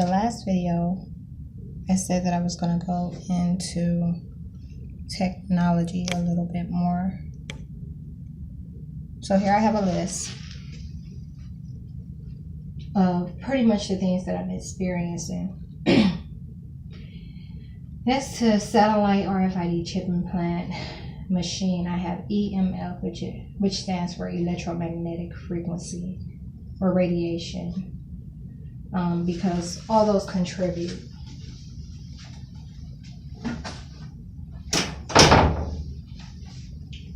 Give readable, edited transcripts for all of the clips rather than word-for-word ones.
the last video, I said that I was going to go into technology a little bit more. So here I have a list of pretty much the things that I'm experiencing. Next to satellite RFID chip implant machine, I have EMF, which stands for electromagnetic frequency or radiation, because all those contribute.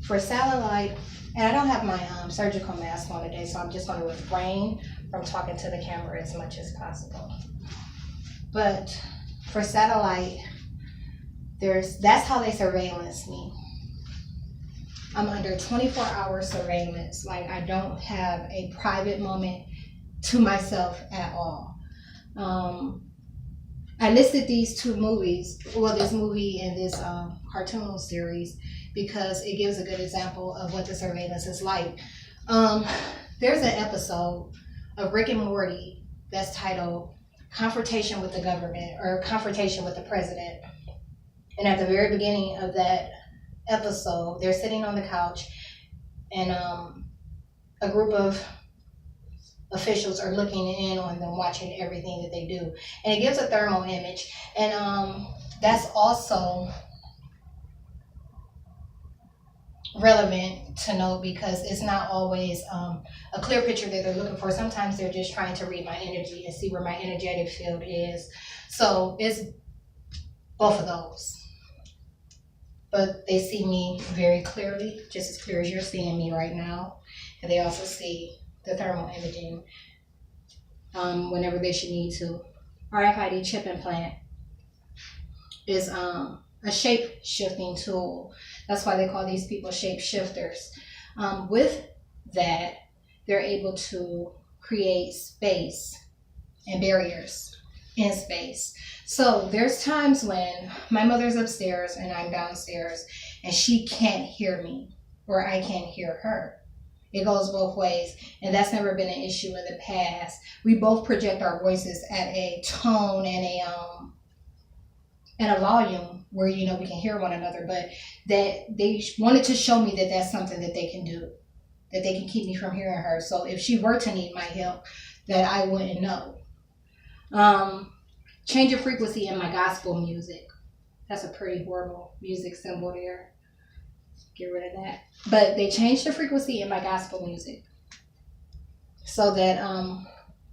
For satellite, and I don't have my surgical mask on today, so I'm just going to refrain from talking to the camera as much as possible. But for satellite, that's how they surveillance me. I'm under 24-hour surveillance. Like, I don't have a private moment to myself at all. I listed these two movies, well, this movie and this cartoon series, because it gives a good example of what the surveillance is like. There's an episode of Rick and Morty that's titled Confrontation with the Government, or Confrontation with the President. And at the very beginning of that episode, they're sitting on the couch, and a group of officials are looking in on them, watching everything that they do. And it gives a thermal image. And that's also relevant to know, because it's not always a clear picture that they're looking for. Sometimes they're just trying to read my energy and see where my energetic field is. So it's both of those. But they see me very clearly, just as clear as you're seeing me right now. And they also see the thermal imaging whenever they should need to. RFID chip implant is a shape-shifting tool. That's why they call these people shape-shifters. With that, they're able to create space and barriers in space. So there's times when my mother's upstairs and I'm downstairs, and she can't hear me, or I can't hear her. It goes both ways, and that's never been an issue in the past. We both project our voices at a tone and a volume where, we can hear one another, but that they wanted to show me that that's something that they can do, that they can keep me from hearing her. So if she were to need my help, that I wouldn't know. Change of frequency in my gospel music. That's a pretty horrible music symbol there. Get rid of that. But they changed the frequency in my gospel music so that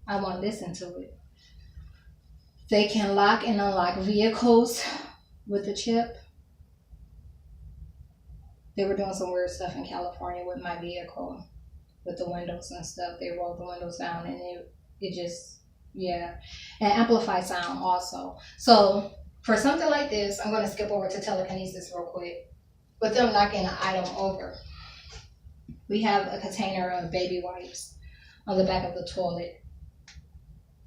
I won't listen to it. They can lock and unlock vehicles with the chip. They were doing some weird stuff in California with my vehicle, with the windows and stuff. They rolled the windows down, and it just, yeah. And amplify sound also. So for something like this, I'm going to skip over to telekinesis real quick. With them knocking an item over, we have a container of baby wipes on the back of the toilet,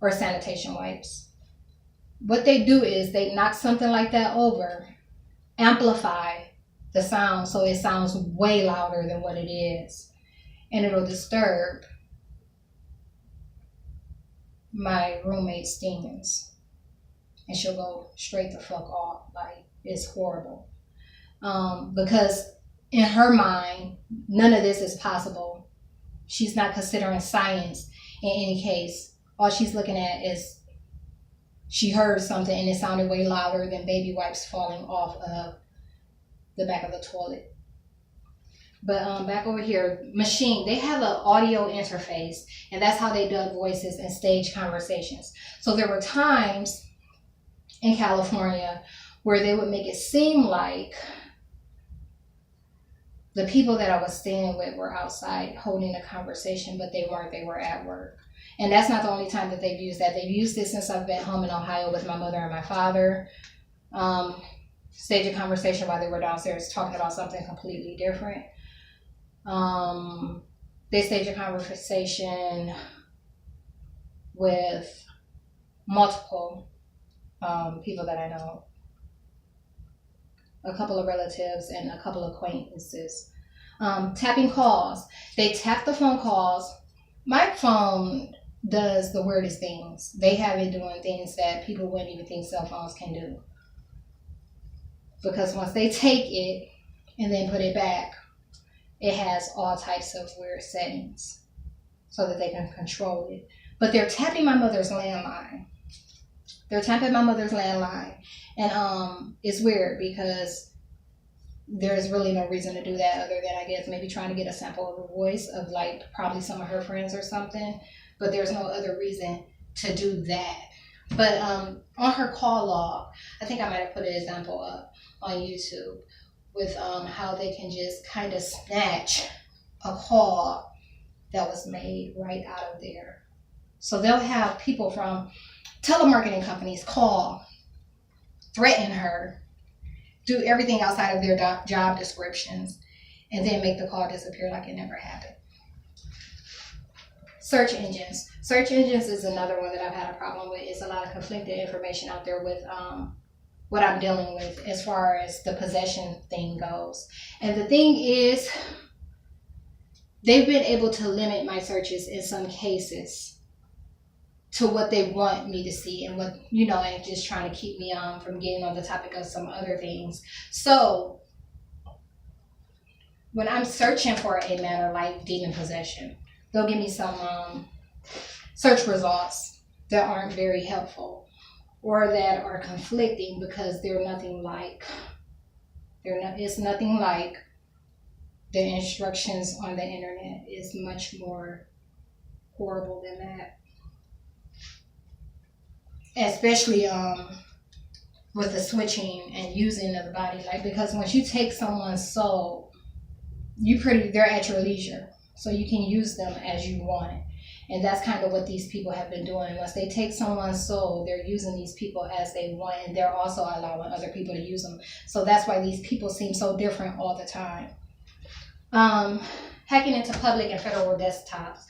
or sanitation wipes. What they do is they knock something like that over, amplify the sound so it sounds way louder than what it is, and it'll disturb my roommate's demons, and she'll go straight the fuck off. Like, it's horrible. Because in her mind, none of this is possible. She's not considering science in any case. All she's looking at is she heard something and it sounded way louder than baby wipes falling off of the back of the toilet. But back over here, machine, they have an audio interface, and that's how they dub voices and stage conversations. So there were times in California where they would make it seem like the people that I was staying with were outside holding a conversation, but they weren't. They were at work. And that's not the only time that they've used that. They've used it since I've been home in Ohio with my mother and my father. Stage a conversation while they were downstairs talking about something completely different. They stage a conversation with multiple people that I know. A couple of relatives and a couple of acquaintances. Tapping calls. They tap the phone calls. My phone does the weirdest things. They have it doing things that people wouldn't even think cell phones can do. Because once they take it and then put it back, it has all types of weird settings so that they can control it. But they're tapping my mother's landline. And it's weird because there's really no reason to do that other than, I guess, maybe trying to get a sample of her voice of like probably some of her friends or something. But there's no other reason to do that. But on her call log, I think I might have put an example up on YouTube with how they can just kind of snatch a call that was made right out of there. So they'll have people from telemarketing companies call, threaten her, do everything outside of their job descriptions, and then make the call disappear like it never happened. Search engines. Search engines is another one that I've had a problem with. It's a lot of conflicted information out there with what I'm dealing with as far as the possession thing goes. And the thing is, they've been able to limit my searches in some cases to what they want me to see and what, and just trying to keep me from getting on the topic of some other things. So when I'm searching for a matter like demon possession, they'll give me some search results that aren't very helpful or that are conflicting because it's nothing like the instructions on the internet. Is much more horrible than that. Especially with the switching and using of the body, because once you take someone's soul, they're at your leisure, so you can use them as you want. And that's kind of what these people have been doing. Once they take someone's soul, they're using these people as they want, and they're also allowing other people to use them. So that's why these people seem so different all the time. Hacking into public and federal desktops.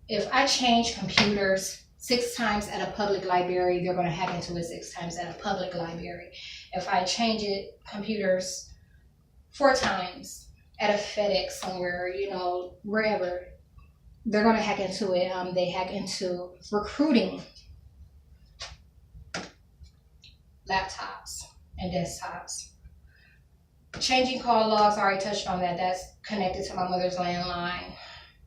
If I change computers 6 times at a public library, they're going to hack into it 6 times at a public library. If I change computers 4 times at a FedEx somewhere, wherever, they're going to hack into it. They hack into recruiting laptops and desktops. Changing call logs, I already touched on that. That's connected to my mother's landline.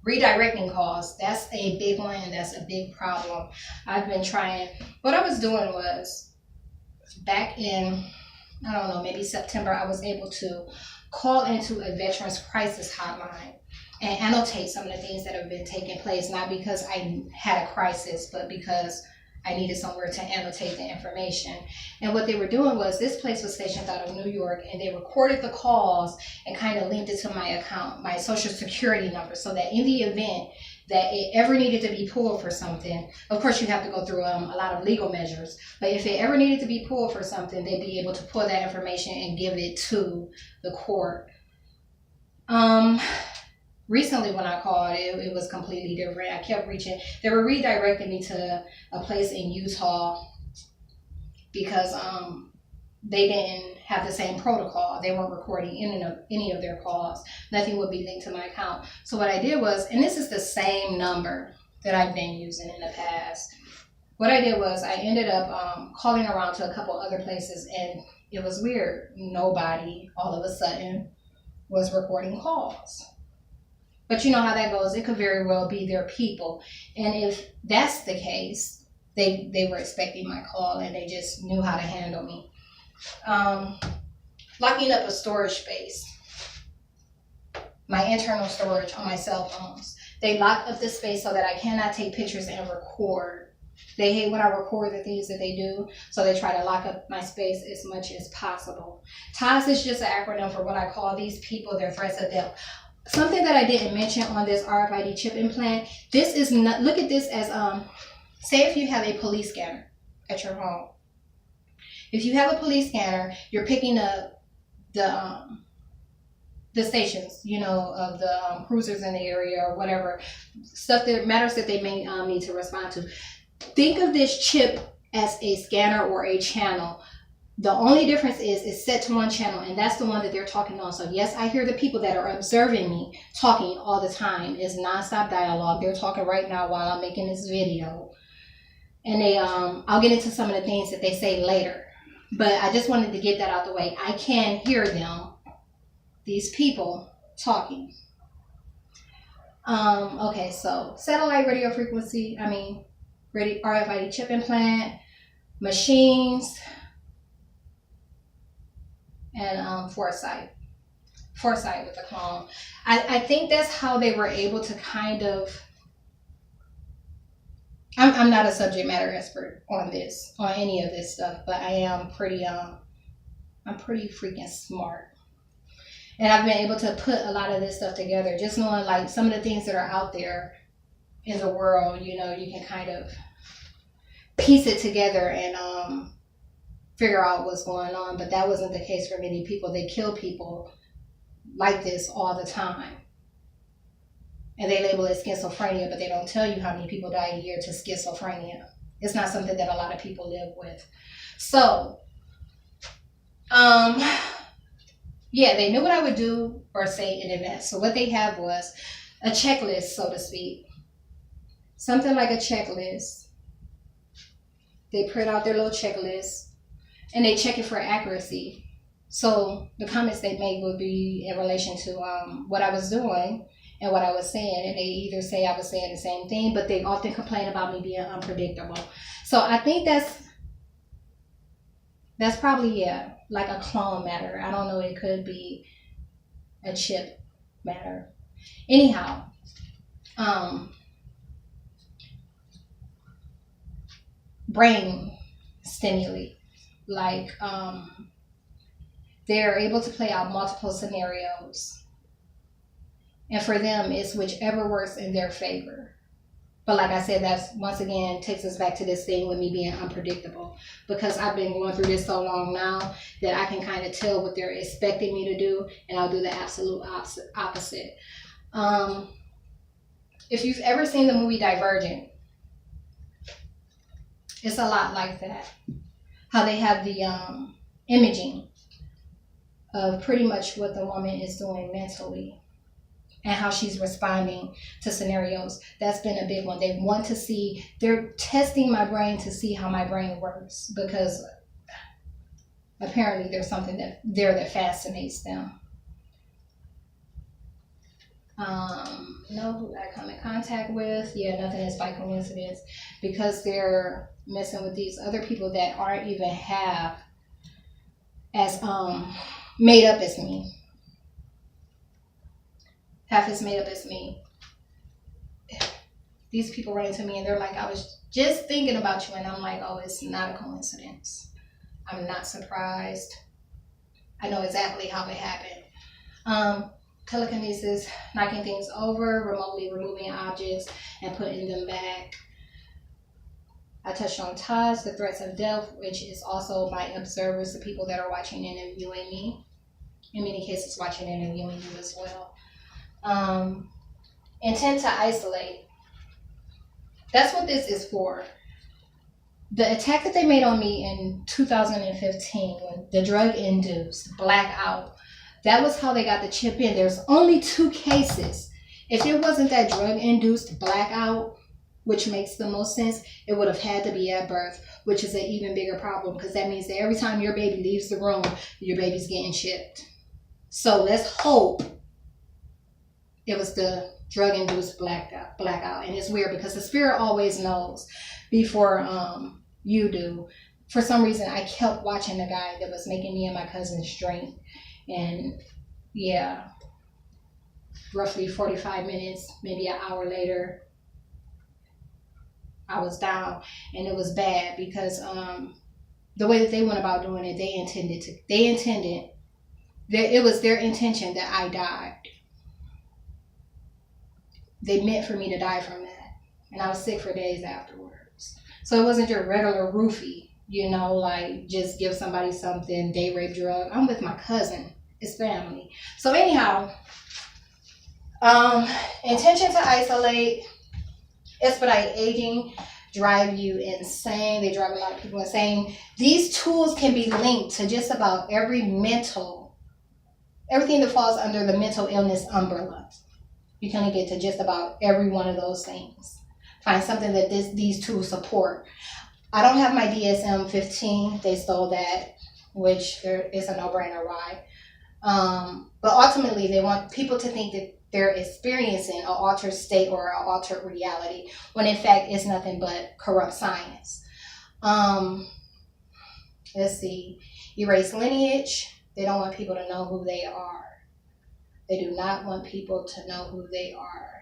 Redirecting calls, that's a big one. That's a big problem. I've been trying. What I was doing was, back in, maybe September, I was able to call into a veterans crisis hotline and annotate some of the things that have been taking place, not because I had a crisis, but because I needed somewhere to annotate the information. And what they were doing was, this place was stationed out of New York, and they recorded the calls and kind of linked it to my account, my social security number, so that in the event that it ever needed to be pulled for something, of course you have to go through a lot of legal measures, but if it ever needed to be pulled for something, they'd be able to pull that information and give it to the court. Recently when I called, it was completely different. I kept reaching. They were redirecting me to a place in Utah because they didn't have the same protocol. They weren't recording any of their calls. Nothing would be linked to my account. So what I did was, and this is the same number that I've been using in the past. What I did was I ended up calling around to a couple other places, and it was weird. Nobody all of a sudden was recording calls. But you know how that goes. It could very well be their people. And if that's the case, they were expecting my call and they just knew how to handle me. Locking up a storage space. My internal storage on my cell phones. They lock up the space so that I cannot take pictures and record. They hate when I record the things that they do, so they try to lock up my space as much as possible. TOS is just an acronym for what I call these people, their threats of death. Something that I didn't mention on this RFID chip implant, this is not, look at this as, say if you have a police scanner at your home. If you have a police scanner, you're picking up the stations, of the cruisers in the area or whatever, stuff that matters that they may need to respond to. Think of this chip as a scanner or a channel The only difference is it's set to one channel, and that's the one that they're talking on. So yes, I hear the people that are observing me talking all the time. It's nonstop dialogue. They're talking right now while I'm making this video. And they I'll get into some of the things that they say later. But I just wanted to get that out the way. I can hear them, these people, talking. Okay, so satellite radio frequency, RFID chip implant, machines, and foresight with the clone. I think that's how they were able to kind of, I'm not a subject matter expert on any of this stuff, but I am pretty freaking smart. And I've been able to put a lot of this stuff together, just knowing like some of the things that are out there in the world, you can kind of piece it together and figure out what's going on. But that wasn't the case for many people. They kill people like this all the time. And they label it schizophrenia, but they don't tell you how many people die a year to schizophrenia. It's not something that a lot of people live with. So, yeah, they knew what I would do or say in advance. So what they have was a checklist, so to speak. Something like a checklist. They print out their little checklist and they check it for accuracy. So the comments they made would be in relation to what I was doing and what I was saying. And they either say I was saying the same thing, but they often complain about me being unpredictable. So I think that's probably, yeah, like a clone matter. I don't know, it could be a chip matter. Anyhow, brain stimuli, like they're able to play out multiple scenarios. And for them, it's whichever works in their favor. But like I said, that's once again takes us back to this thing with me being unpredictable, because I've been going through this so long now that I can kind of tell what they're expecting me to do, and I'll do the absolute opposite. If you've ever seen the movie Divergent, it's a lot like that. How they have the imaging of pretty much what the woman is doing mentally and how she's responding to scenarios. That's been a big one. They want to see, they're testing my brain to see how my brain works, because apparently there's something that fascinates them. Know who I come in contact with? Yeah, nothing is by coincidence, because they're messing with these other people that aren't even half as made up as me. Half as made up as me. These people run into me and they're like, I was just thinking about you, and I'm like, oh, it's not a coincidence. I'm not surprised. I know exactly how it happened. Telekinesis, knocking things over, remotely removing objects and putting them back. I touched on TOS, the threats of death, which is also my observers, the people that are watching and interviewing me. In many cases, watching and interviewing you as well. Intent to isolate. That's what this is for. The attack that they made on me in 2015, when the drug-induced blackout, that was how they got the chip in. There's only 2 cases. If it wasn't that drug-induced blackout, which makes the most sense, it would have had to be at birth, which is an even bigger problem, because that means that every time your baby leaves the room, your baby's getting chipped. So let's hope it was the drug-induced blackout. And it's weird because the spirit always knows before you do. For some reason, I kept watching the guy that was making me and my cousins drink. And yeah, roughly 45 minutes, maybe an hour later, I was down. And it was bad because the way that they went about doing it, it was their intention that I died. They meant for me to die from that. And I was sick for days afterwards. So it wasn't your regular roofie, like just give somebody something, day rape drug. I'm with my cousin. It's family. So anyhow, intention to isolate, expedite aging. drive you insane. They drive a lot of people insane. These tools can be linked to just about everything that falls under the mental illness umbrella. You can link it to just about every one of those things. Find something that these tools support. I don't have my DSM-15. They stole that, which is a no-brainer. Why? But ultimately, they want people to think that they're experiencing an altered state or an altered reality, when in fact it's nothing but corrupt science. Let's see. Erase lineage. They don't want people to know who they are. They do not want people to know who they are.